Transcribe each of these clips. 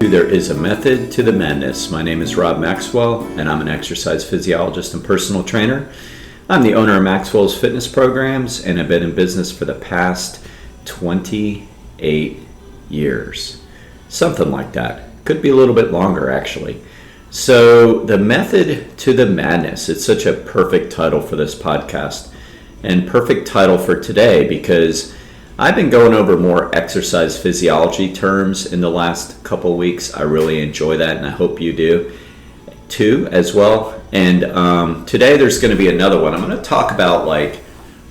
to There Is a Method to the Madness. My name is Rob Maxwell, and I'm an exercise physiologist and personal trainer. I'm the owner of Maxwell's Fitness Programs, and I've been in business for the past 28 years. Something like that. Could be a little bit longer, actually. So, The Method to the Madness. It's such a perfect title for this podcast, and perfect title for today because I've been going over more exercise physiology terms in the last couple of weeks. I really enjoy that, and I hope you do too as well. And today there's going to be another one. I'm going to talk about like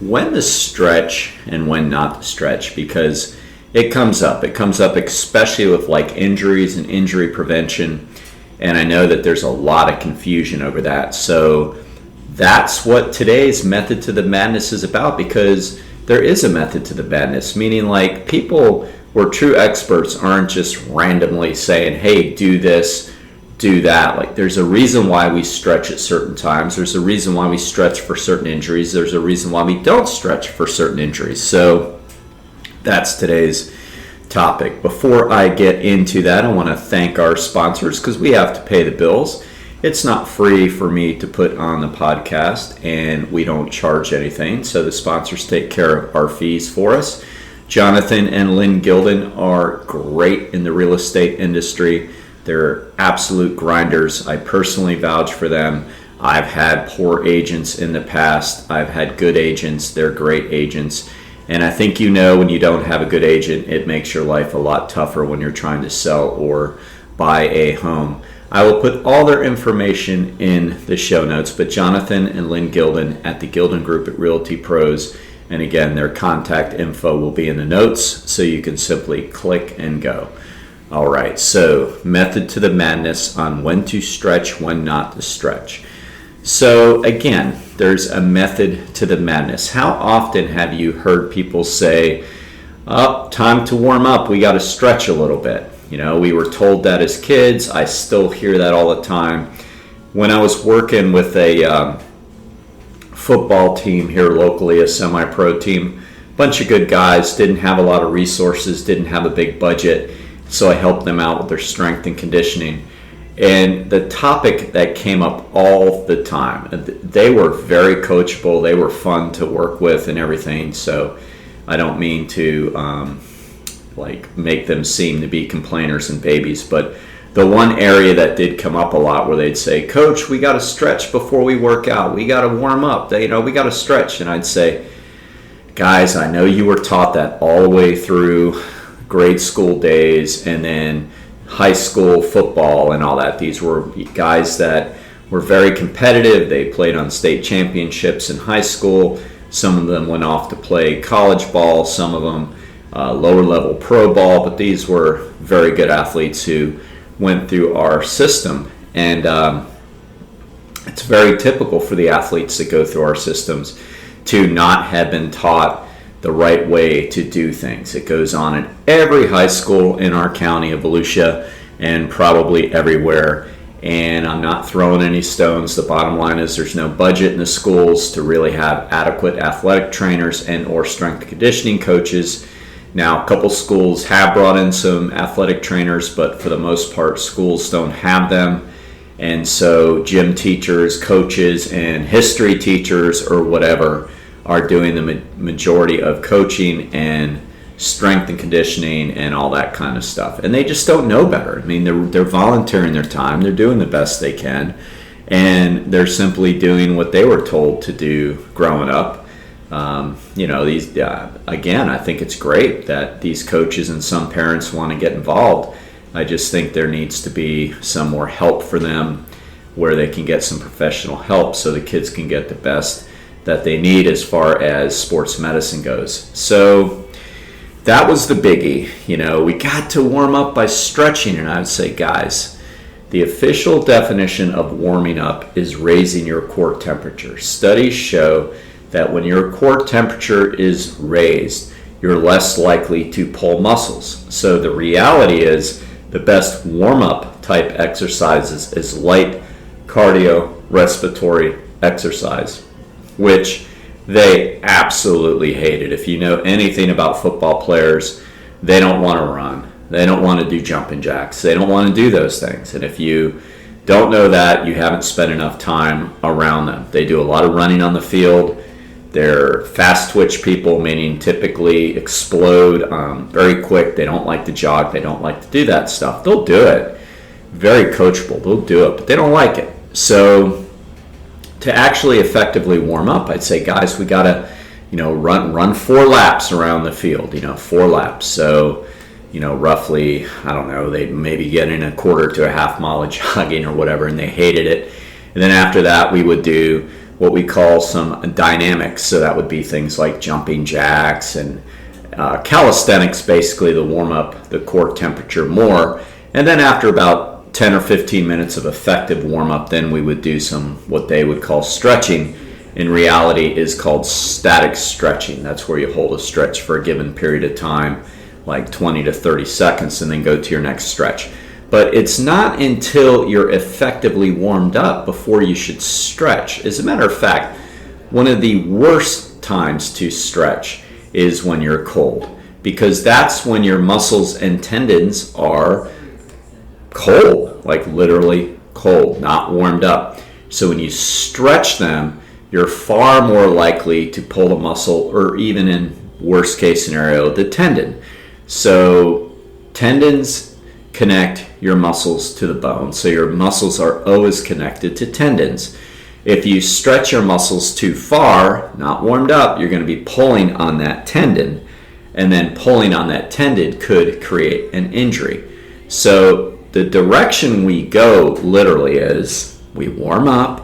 when to stretch and when not to stretch, because it comes up. It comes up especially with like injuries and injury prevention, and I know that there's a lot of confusion over that. So that's what today's Method to the Madness is about, because there is a method to the madness, meaning like people or true experts aren't just randomly saying, hey, do this, do that. Like there's a reason why we stretch at certain times. There's a reason why we stretch for certain injuries. There's a reason why we don't stretch for certain injuries. So that's today's topic. Before I get into that, I want to thank our sponsors because we have to pay the bills. It's not free for me to put on the podcast, and we don't charge anything, so the sponsors take care of our fees for us. Jonathan and Lyn Gildon are great in the real estate industry. They're absolute grinders. I personally vouch for them. I've had poor agents in the past. I've had good agents. They're great agents. And I think you know when you don't have a good agent, it makes your life a lot tougher when you're trying to sell or buy a home. I will put all their information in the show notes, but Jonathan and Lyn Gildon at the Gildon Group at Realty Pros, and again, their contact info will be in the notes, so you can simply click and go. All right, so method to the madness on when to stretch, when not to stretch. So again, there's a method to the madness. How often have you heard people say, oh, time to warm up, we got to stretch a little bit? You know, we were told that as kids. I still hear that all the time. When I was working with a football team here locally, a semi-pro team, bunch of good guys, didn't have a lot of resources, didn't have a big budget, so I helped them out with their strength and conditioning. And the topic that came up all the time, they were very coachable, they were fun to work with and everything, so I don't mean to make them seem to be complainers and babies, but the one area that did come up a lot where they'd say, Coach, we got to stretch before we work out, we got to warm up, we got to stretch. And I'd say, guys, I know you were taught that all the way through grade school days and then high school football and all that. These were guys that were very competitive. They played on state championships in high school. Some of them went off to play college ball, some of them lower level pro ball, but these were very good athletes who went through our system. And it's very typical for the athletes that go through our systems to not have been taught the right way to do things. It goes on in every high school in our county of Volusia and probably everywhere. And I'm not throwing any stones. The bottom line is there's no budget in the schools to really have adequate athletic trainers and or strength and conditioning coaches. Now, a couple schools have brought in some athletic trainers, but for the most part, schools don't have them. And so gym teachers, coaches, and history teachers or whatever are doing the majority of coaching and strength and conditioning and all that kind of stuff. And they just don't know better. I mean, they're volunteering their time. They're doing the best they can. And they're simply doing what they were told to do growing up. Again, I think it's great that these coaches and some parents want to get involved. I just think there needs to be some more help for them where they can get some professional help so the kids can get the best that they need as far as sports medicine goes. So that was the biggie. We got to warm up by stretching, and I would say, guys, the official definition of warming up is raising your core temperature. Studies show that when your core temperature is raised, you're less likely to pull muscles. So the reality is the best warm-up type exercises is light cardio-respiratory exercise, which they absolutely hated. If you know anything about football players, they don't want to run. They don't want to do jumping jacks. They don't want to do those things. And if you don't know that, you haven't spent enough time around them. They do a lot of running on the field. They're fast twitch people, meaning typically explode very quick. They don't like to jog. They don't like to do that stuff. They'll do it. Very coachable. They'll do it, but they don't like it. So to actually effectively warm up, I'd say, guys, we got to, run 4 laps around the field, 4 laps. So, roughly, I don't know, they maybe get in a quarter to a half mile of jogging or whatever, and they hated it. And then after that, we would do what we call some dynamics. So that would be things like jumping jacks and calisthenics, basically to warm up the core temperature more. And then after about 10 or 15 minutes of effective warm up, then we would do some what they would call stretching. In reality is called static stretching. That's where you hold a stretch for a given period of time, like 20 to 30 seconds, and then go to your next stretch. But it's not until you're effectively warmed up before you should stretch. As a matter of fact, one of the worst times to stretch is when you're cold, because that's when your muscles and tendons are cold, like literally cold, not warmed up. So when you stretch them, you're far more likely to pull a muscle, or even in worst case scenario, the tendon. So tendons connect your muscles to the bone. So your muscles are always connected to tendons. If you stretch your muscles too far, not warmed up, you're going to be pulling on that tendon. And then pulling on that tendon could create an injury. So the direction we go literally is we warm up,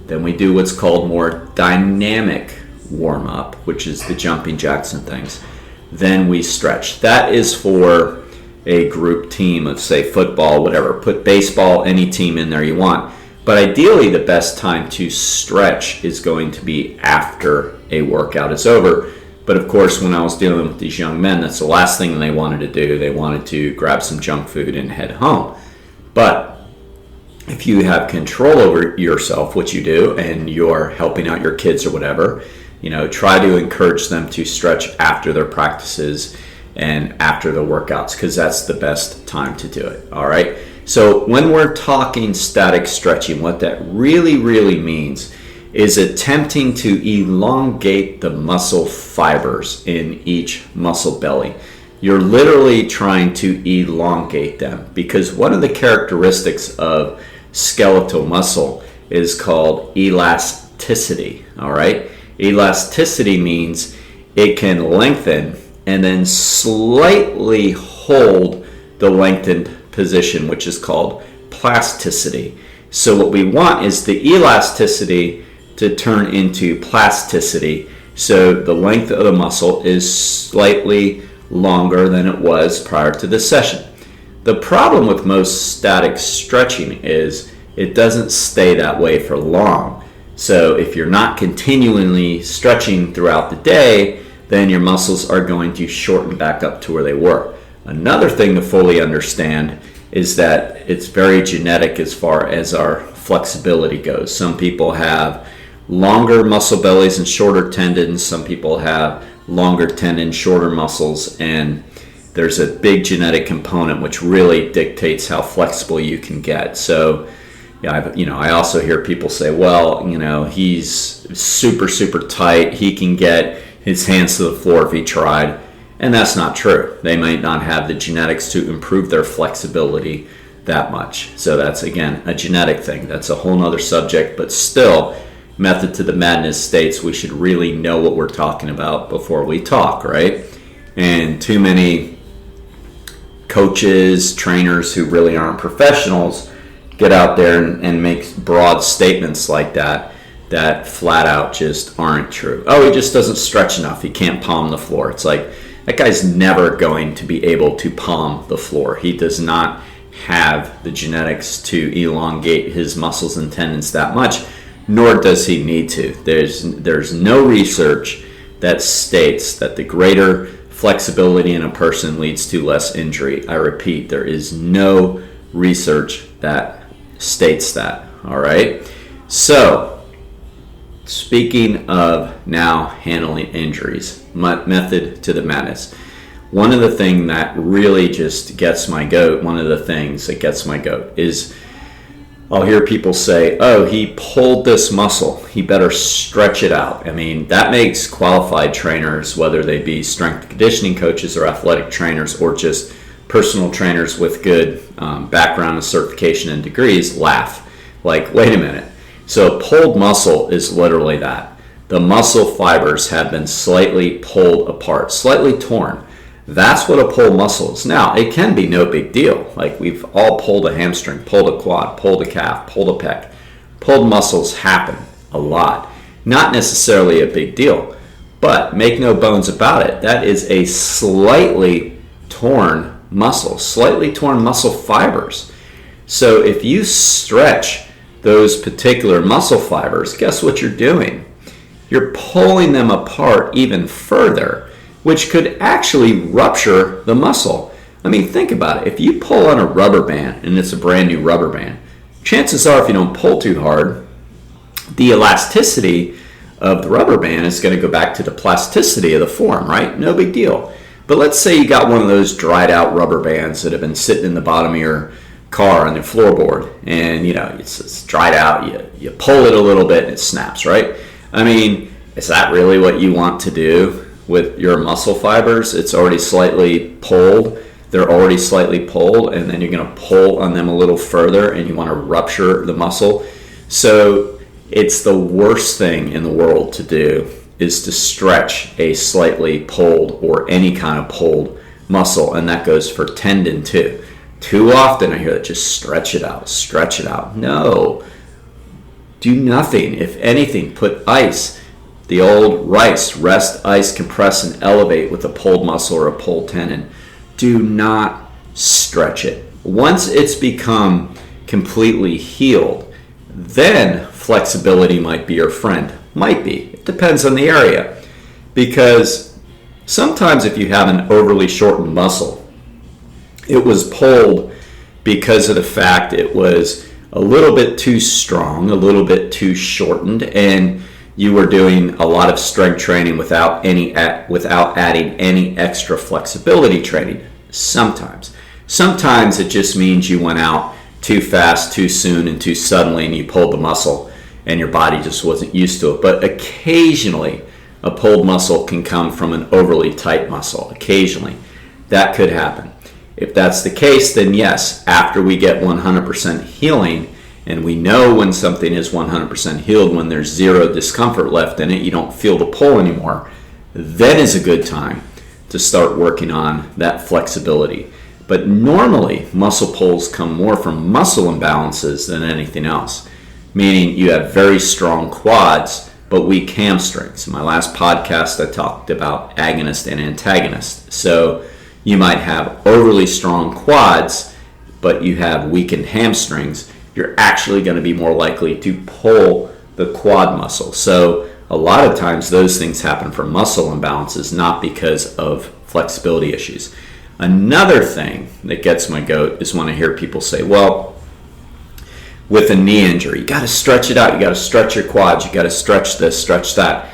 then we do what's called more dynamic warm up, which is the jumping jacks and things. Then we stretch. That is for a group team of, say, football, whatever. Put baseball, any team in there you want. But ideally, the best time to stretch is going to be after a workout is over. But of course, when I was dealing with these young men, that's the last thing they wanted to do. They wanted to grab some junk food and head home. But if you have control over yourself, which you do, and you're helping out your kids or whatever, try to encourage them to stretch after their practices and after the workouts, because that's the best time to do it. All right. So when we're talking static stretching, what that really, really means is attempting to elongate the muscle fibers in each muscle belly. You're literally trying to elongate them, because one of the characteristics of skeletal muscle is called elasticity. All right. Elasticity means it can lengthen and then slightly hold the lengthened position, which is called plasticity. So what we want is the elasticity to turn into plasticity. So the length of the muscle is slightly longer than it was prior to the session. The problem with most static stretching is it doesn't stay that way for long. So if you're not continually stretching throughout the day, then your muscles are going to shorten back up to where they were. Another thing to fully understand is that it's very genetic as far as our flexibility goes. Some people have longer muscle bellies and shorter tendons. Some people have longer tendons, shorter muscles, and there's a big genetic component which really dictates how flexible you can get. So I also hear people say, well, he's super, super tight. He can get his hands to the floor if he tried. And that's not true. They might not have the genetics to improve their flexibility that much. So that's, again, a genetic thing. That's a whole nother subject. But still, Method to the Madness states we should really know what we're talking about before we talk, right? And too many coaches, trainers who really aren't professionals get out there and make broad statements like that flat out just aren't true. Oh, he just doesn't stretch enough. He can't palm the floor. It's like, that guy's never going to be able to palm the floor. He does not have the genetics to elongate his muscles and tendons that much, nor does he need to. There's no research that states that the greater flexibility in a person leads to less injury. I repeat, there is no research that states that. All right. So, speaking of now handling injuries, method to the madness. one of the things that really just gets my goat, one of the things that gets my goat is I'll hear people say, oh, he pulled this muscle, he better stretch it out. I mean, that makes qualified trainers, whether they be strength and conditioning coaches or athletic trainers or just personal trainers with good background and certification and degrees, laugh. Like, wait a minute. So pulled muscle is literally that. The muscle fibers have been slightly pulled apart, slightly torn. That's what a pulled muscle is. Now, it can be no big deal. Like, we've all pulled a hamstring, pulled a quad, pulled a calf, pulled a pec. Pulled muscles happen a lot. Not necessarily a big deal, but make no bones about it. That is a slightly torn muscle, slightly torn muscle fibers. So if you stretch those particular muscle fibers, guess what you're doing? You're pulling them apart even further, which could actually rupture the muscle. I mean, think about it. If you pull on a rubber band, and it's a brand new rubber band, chances are if you don't pull too hard, the elasticity of the rubber band is going to go back to the plasticity of the form, right? No big deal. But let's say you got one of those dried out rubber bands that have been sitting in the bottom of your car on the floorboard, and it's dried out. You pull it a little bit and it snaps, right? I mean, is that really what you want to do with your muscle fibers? It's already slightly pulled. They're already slightly pulled, and then you're going to pull on them a little further, and you want to rupture the muscle. So it's the worst thing in the world to do is to stretch a slightly pulled or any kind of pulled muscle, and that goes for tendon too. Too often I hear that, just stretch it out, stretch it out. No, do nothing. If anything, put ice. The old RICE, rest, ice, compress, and elevate with a pulled muscle or a pulled tendon. Do not stretch it. Once it's become completely healed, then flexibility might be your friend. Might be. It depends on the area. Because sometimes if you have an overly shortened muscle, it was pulled because of the fact it was a little bit too strong, a little bit too shortened, and you were doing a lot of strength training without adding any extra flexibility training. Sometimes it just means you went out too fast, too soon, and too suddenly, and you pulled the muscle, and your body just wasn't used to it. But occasionally, a pulled muscle can come from an overly tight muscle. Occasionally, that could happen. If that's the case, then yes, after we get 100% healing, and we know when something is 100% healed, when there's zero discomfort left in it, you don't feel the pull anymore, then is a good time to start working on that flexibility. But normally, muscle pulls come more from muscle imbalances than anything else, meaning you have very strong quads but weak hamstrings. In my last podcast, I talked about agonist and antagonist. So you might have overly strong quads, but you have weakened hamstrings. You're actually going to be more likely to pull the quad muscle. So a lot of times those things happen from muscle imbalances, not because of flexibility issues. Another thing that gets my goat is when I hear people say, well, with a knee injury, you got to stretch it out. You got to stretch your quads. You got to stretch this, stretch that.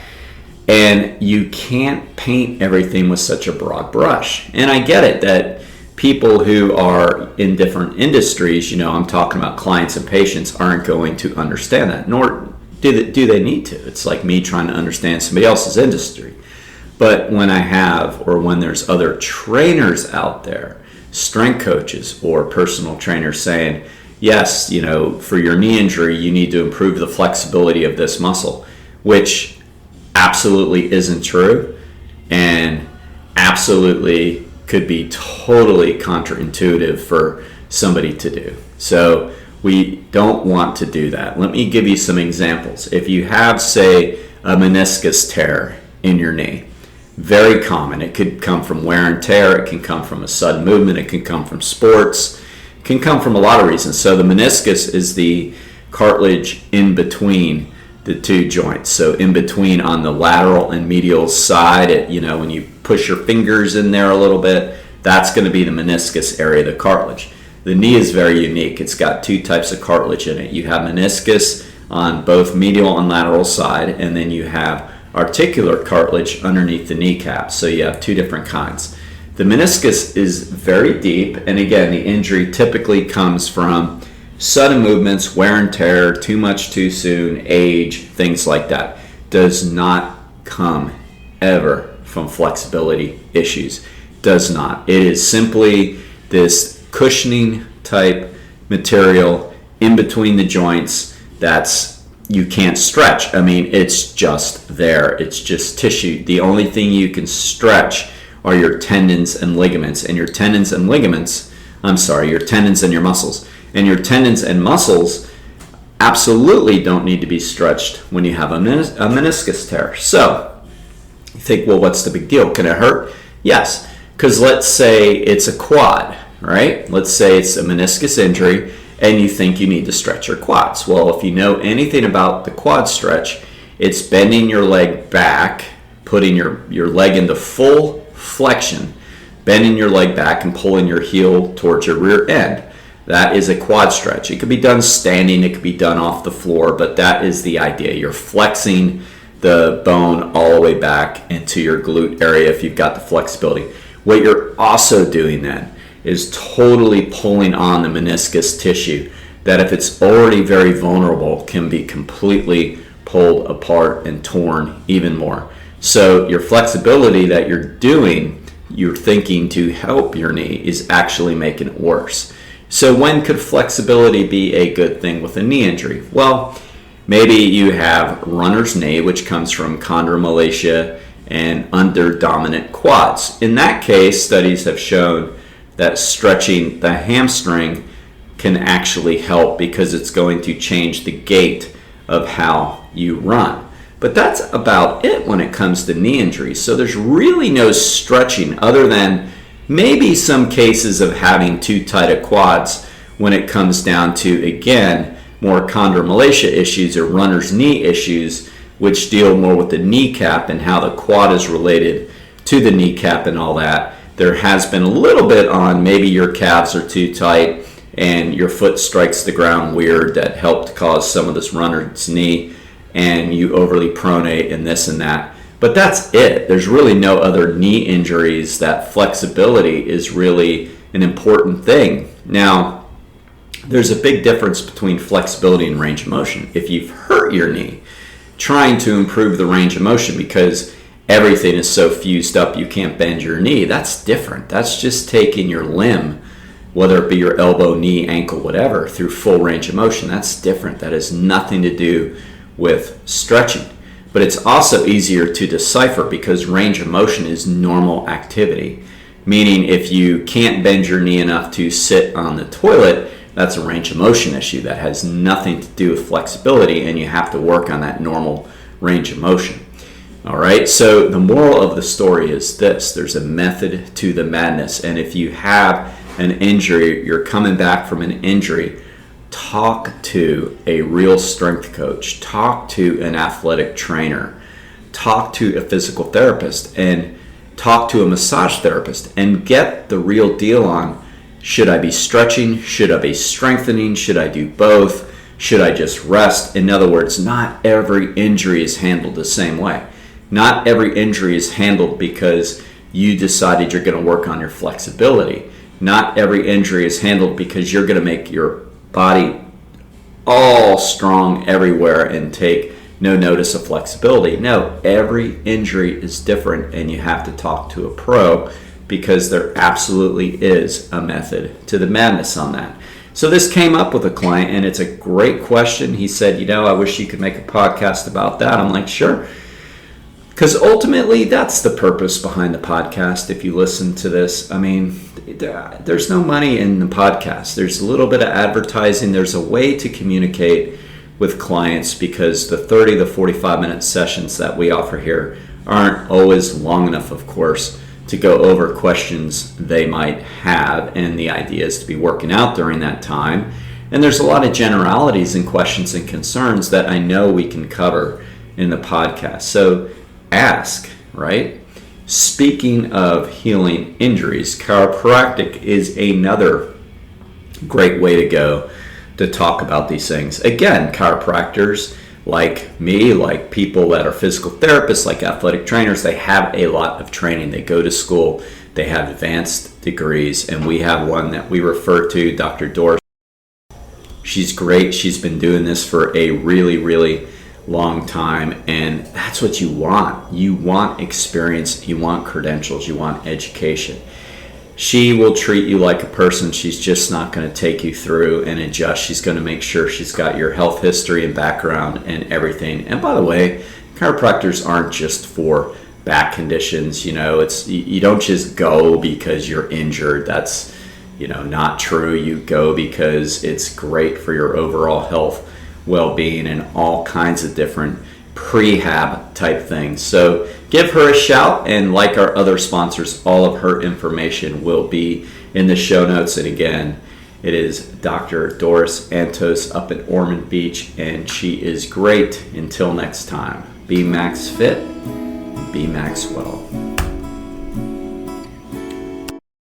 And you can't paint everything with such a broad brush. And I get it that people who are in different industries, I'm talking about clients and patients, aren't going to understand that, nor do they need to. It's like me trying to understand somebody else's industry. But when when there's other trainers out there, strength coaches or personal trainers saying, yes, for your knee injury, you need to improve the flexibility of this muscle, which absolutely isn't true and absolutely could be totally counterintuitive for somebody to do. So we don't want to do that. Let me give you some examples. If you have, say, a meniscus tear in your knee, very common. It could come from wear and tear. It can come from a sudden movement. It can come from sports. It can come from a lot of reasons. So the meniscus is the cartilage in between the two joints. So in between on the lateral and medial side, when you push your fingers in there a little bit, that's going to be the meniscus area of the cartilage. The knee is very unique. It's got two types of cartilage in it. You have meniscus on both medial and lateral side, and then you have articular cartilage underneath the kneecap. So you have two different kinds. The meniscus is very deep, and again, the injury typically comes from sudden movements, wear and tear, too much too soon, age, things like that. Does not come ever from flexibility issues. Does not. It is simply this cushioning type material in between the joints that's you can't stretch. I mean, it's just there. It's just tissue. The only thing you can stretch are your tendons and ligaments. And your tendons and ligaments, your tendons and your muscles. And your tendons and muscles absolutely don't need to be stretched when you have a meniscus tear. So, you think, well, what's the big deal? Can it hurt? Yes. Because let's say it's a quad, right? Let's say it's a meniscus injury and you think you need to stretch your quads. Well, if you know anything about the quad stretch, it's bending your leg back, putting your leg into full flexion, bending your leg back and pulling your heel towards your rear end. That is a quad stretch. It could be done standing, it could be done off the floor, but that is the idea. You're flexing the bone all the way back into your glute area if you've got the flexibility. What you're also doing then is totally pulling on the meniscus tissue that, if it's already very vulnerable, can be completely pulled apart and torn even more. So your flexibility that you're thinking to help your knee is actually making it worse. So when could flexibility be a good thing with a knee injury? Well, maybe you have runner's knee, which comes from chondromalacia and underdominant quads. In that case, studies have shown that stretching the hamstring can actually help because it's going to change the gait of how you run. But that's about it when it comes to knee injuries. So there's really no stretching other than maybe some cases of having too tight of quads when it comes down to, again, more chondromalacia issues or runner's knee issues, which deal more with the kneecap and how the quad is related to the kneecap and all that. There has been a little bit on maybe your calves are too tight and your foot strikes the ground weird that helped cause some of this runner's knee, and you overly pronate and this and that. But that's it. There's really no other knee injuries that flexibility is really an important thing. Now, there's a big difference between flexibility and range of motion. If you've hurt your knee, trying to improve the range of motion because everything is so fused up you can't bend your knee, that's different. That's just taking your limb, whether it be your elbow, knee, ankle, whatever, through full range of motion. That's different. That has nothing to do with stretching. But it's also easier to decipher because range of motion is normal activity. Meaning if you can't bend your knee enough to sit on the toilet, that's a range of motion issue that has nothing to do with flexibility, and you have to work on that normal range of motion. All right, so the moral of the story is this: there's a method to the madness, and if you have an injury, you're coming back from an injury, talk to a real strength coach, talk to an athletic trainer, talk to a physical therapist, and talk to a massage therapist, and get the real deal on, should I be stretching? Should I be strengthening? Should I do both? Should I just rest? In other words, not every injury is handled the same way. Not every injury is handled because you decided you're going to work on your flexibility. Not every injury is handled because you're going to make your body all strong everywhere and take no notice of flexibility. No, every injury is different, and you have to talk to a pro because there absolutely is a method to the madness on that. So this came up with a client, and it's a great question. He said, I wish you could make a podcast about that. I'm like, sure. Because ultimately, that's the purpose behind the podcast. If you listen to this, I mean, there's no money in the podcast. There's a little bit of advertising. There's a way to communicate with clients because the 30 to 45-minute sessions that we offer here aren't always long enough, of course, to go over questions they might have. And the idea is to be working out during that time. And there's a lot of generalities and questions and concerns that I know we can cover in the podcast. So ask, right? Speaking of healing injuries, chiropractic is another great way to go to talk about these things. Again, chiropractors like me, like people that are physical therapists, like athletic trainers, they have a lot of training. They go to school. They have advanced degrees, and we have one that we refer to, Dr. Doris. She's great. She's been doing this for a really, really long time, and that's what you want. You want experience, you want credentials, you want education. She will treat you like a person. She's just not going to take you through and adjust. She's going to make sure she's got your health history and background and everything. And by the way, chiropractors aren't just for back conditions. You don't just go because you're injured. That's not true. You go because it's great for your overall health, well-being, and all kinds of different prehab type things. So give her a shout, and like our other sponsors, all of her information will be in the show notes. And again, it is Dr. Doris Antos up in Ormond Beach, and she is great. Until next time, be Max Fit, be Max Well.